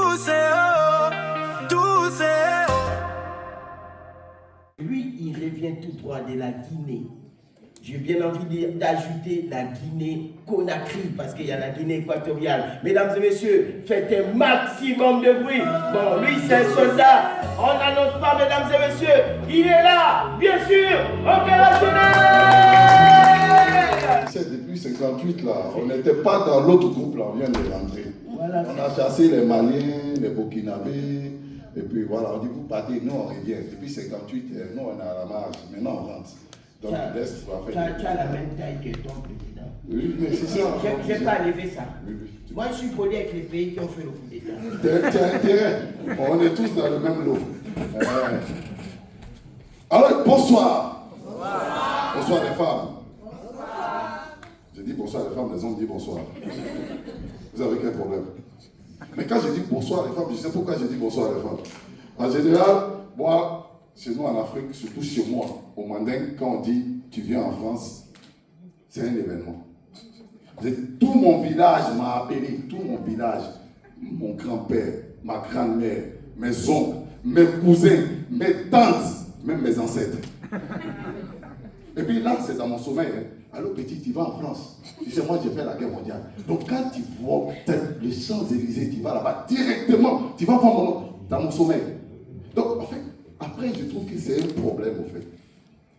tout c'est oh. Lui, il revient tout droit de la Guinée. J'ai bien envie d'ajouter la Guinée-Conakry, parce qu'il y a la Guinée équatoriale. Mesdames et messieurs, faites un maximum de bruit. Bon, lui, c'est un soldat. On n'annonce pas, mesdames et messieurs. Il est là, bien sûr, opérationnel. C'est depuis 58, là. On n'était pas dans l'autre groupe, là. On vient de rentrer. Voilà, on a chassé les Maliens, les Burkinabés. Et puis voilà, on dit, vous partez, nous, on revient. Depuis 58, nous, on est à la marge. Maintenant, on rentre. Donc, tu as la même taille que ton président. Oui, mais c'est ça. Je n'ai pas levé ça. Oui, oui. Moi, je suis poli avec les pays qui ont fait le coup d'État. Tu as intérêt. On est tous dans le même lot. Alors, bonsoir. Bonsoir. Bonsoir les femmes. Bonsoir. Je dis bonsoir les femmes, les hommes disent bonsoir. Vous avez quel problème? Mais quand je dis bonsoir les femmes, je sais pourquoi je dis bonsoir les femmes. En général, moi, chez nous en Afrique, surtout chez moi, au Manding, quand on dit tu viens en France, c'est un événement. Tout mon village m'a appelé, tout mon village, mon grand-père, ma grand-mère, mes oncles, mes cousins, mes tantes, même mes ancêtres. Et puis là, c'est dans mon sommeil. Hein. Alors petit, tu vas en France. Tu sais, moi j'ai fait la guerre mondiale. Donc quand tu vois les Champs-Élysées, tu vas là-bas directement, tu vas voir dans mon sommeil. Donc en fait, après je trouve que c'est un problème en fait.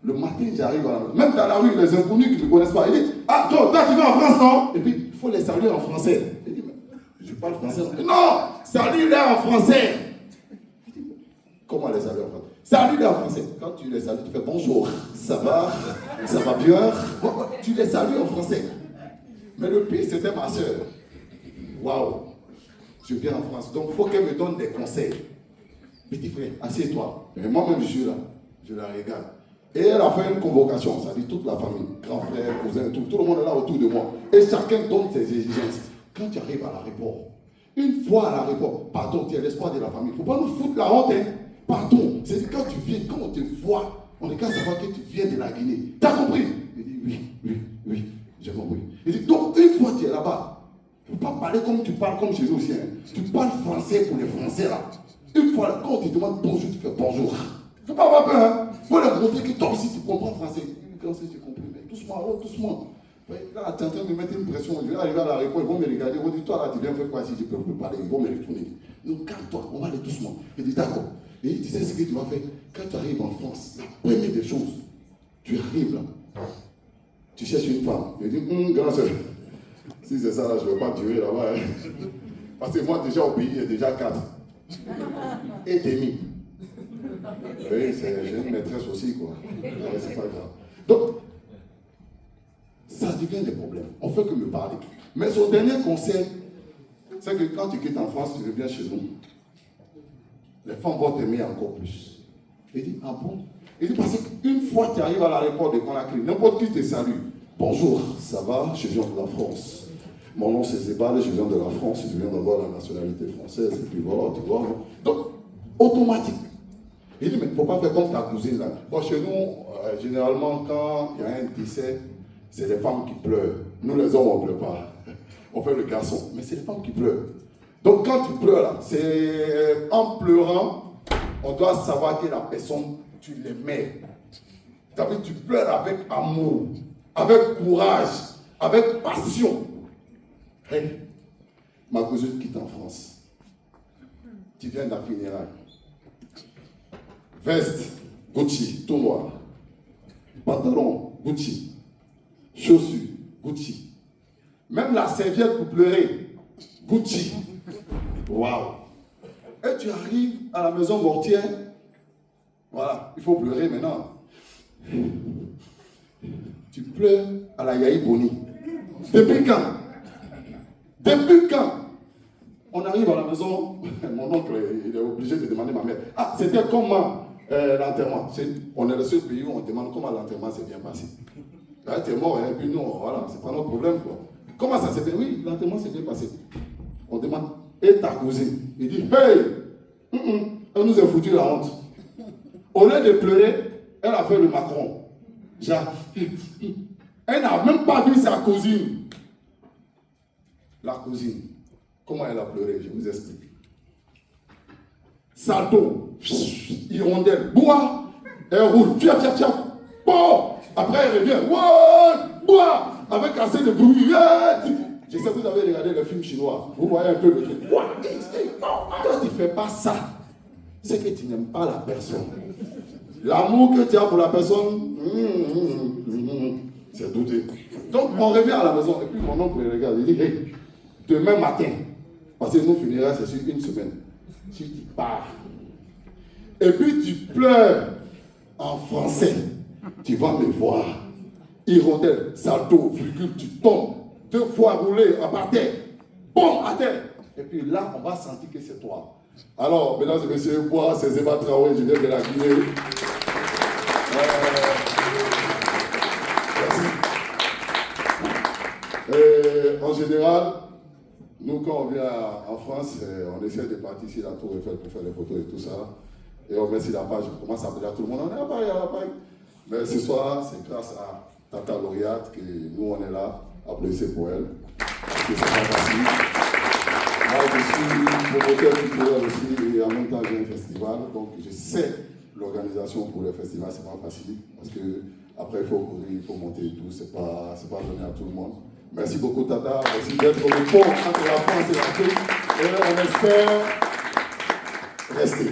Le matin, j'arrive à la maison. Même dans la rue, les inconnus qui ne me connaissent pas, ils disent, ah toi tu vas en France, non? Et puis il faut les saluer en français. Je dis, mais je parle français. Non, salut-les en français. Comment les saluer en français? Salut-les en français. Quand tu les salues, tu fais bonjour, ça va bien. Tu les salues en français. Mais le pire, c'était ma soeur. Waouh, je viens en France. Donc il faut qu'elle me donne des conseils. Petit frère, assieds-toi. Et moi-même, je suis là. Je la regarde. Et elle a fait une convocation, ça dit toute la famille, grand frère, cousin, tout le monde est là autour de moi. Et chacun donne ses exigences. Quand tu arrives à l'aéroport, une fois à l'aéroport, pardon, tu es l'espoir de la famille. Il ne faut pas nous foutre la honte, hein. Pardon, c'est quand tu viens, quand on te voit, on est qu'à savoir que tu viens de la Guinée. T'as compris? Il dit oui, j'ai compris. Il dit donc une fois tu es là-bas, il ne faut pas parler comme tu parles comme chez nous aussi. Hein. Tu parles français pour les Français là. Une fois, quand on te demande bonjour, tu fais bonjour. Il ne faut pas avoir peur. Hein. Il faut leur montrer que toi aussi tu comprends français. Quand c'est tu comprends, mais doucement, doucement. Là, tu es en train de mettre une pression. Je vais arriver à la réponse, ils vont me regarder. Ils vont dire, toi là, tu viens faire quoi si je ne peux plus parler? Ils vont me retourner. Donc calme-toi, on va aller doucement. Il dit d'accord. Et tu sais ce que tu vas faire? Quand tu arrives en France, la première des choses, tu arrives là, tu cherches une femme. Il dit, grand soeur, si c'est ça là, je ne vais pas durer là-bas. Hein. Parce que moi déjà au pays, il y a déjà 4. Et demi. Oui, j'ai une maîtresse aussi, quoi. Ouais, c'est pas grave. Donc, ça devient des problèmes. On fait que me parler. Mais son dernier conseil, c'est que quand tu quittes en France, tu reviens chez nous. Les femmes vont t'aimer encore plus. Il dit, ah bon? Il dit, parce qu'une fois tu arrives à l'aéroport de Conakry, n'importe qui te salue. Bonjour, ça va? Je viens de la France. Mon nom c'est Zébal, je viens de la France, je viens d'avoir la nationalité française, et puis voilà, tu vois. Donc, automatique. Il dit, mais il ne faut pas faire comme ta cousine là. Bon, chez nous, généralement, quand il y a un décès, c'est les femmes qui pleurent. Nous, les hommes, on ne pleure pas. On fait le garçon. Mais c'est les femmes qui pleurent. Donc, quand tu pleures là, c'est en pleurant, on doit savoir que la personne, tu l'aimais. Tu pleures avec amour, avec courage, avec passion. Hey, ma cousine quitte en France. Tu viens de la funéraille. Veste, Gucci, tout noir. Pantalon, Gucci. Chaussures, Gucci. Même la serviette pour pleurer, Gucci. Waouh. Et tu arrives à la maison mortière. Voilà, il faut pleurer maintenant. Tu pleures à la Yahi Boni. Depuis quand? Depuis quand? On arrive à la maison, mon oncle il est obligé de demander à ma mère. Ah, c'était comment l'enterrement? On est le seul pays où on demande comment l'enterrement s'est bien passé. Là, tu es mort, et puis non, voilà, c'est pas notre problème quoi. Comment ça s'est fait? Oui, l'enterrement s'est bien passé. On demande, et ta cousine? Il dit, hey, elle nous a foutu la honte. Au lieu de pleurer, elle a fait le Macron. Elle n'a même pas vu sa cousine. La cousine. Comment elle a pleuré? Je vous explique. salto, hirondelle, bois, elle roule, fiaf, bon, après elle revient, bois, avec assez de bruit. Je sais que vous avez regardé le film chinois, vous voyez un peu le truc. Quand tu ne fais pas ça, c'est que tu n'aimes pas la personne. L'amour que tu as pour la personne, c'est douté. Donc on revient à la maison, et puis mon oncle me regarde, il dit, hey, demain matin, parce que nous finirons, c'est sur une semaine, si tu pars, et puis tu pleures en français, tu vas me voir. Hirondelle, salto, virgule, tu tombes, 2 fois roulé à terre, bon, à terre. Et puis là, on va sentir que c'est toi. Alors, mesdames et messieurs, moi, c'est Zéba Traoré, je viens de la Guinée. Merci. Et en général, nous, quand on vient en France, on essaie de partir ici la Tour Eiffel pour faire des photos et tout ça. Et on met sur la page, on commence à appeler à tout le monde, on est à Paris. Mais ce soir, c'est grâce à Tata Lauréate que nous, on est là. Applaudissez pour elle. Parce que c'est pas facile. Moi, je suis promoteur culturel aussi et en même temps, j'ai un festival. Donc, je sais l'organisation pour le festival, c'est pas facile. Parce que après, il faut courir, il faut monter et tout. C'est pas donné à tout le monde. Merci beaucoup, Tata. Merci d'être le pont entre la France et l'Afrique. Et on espère rester.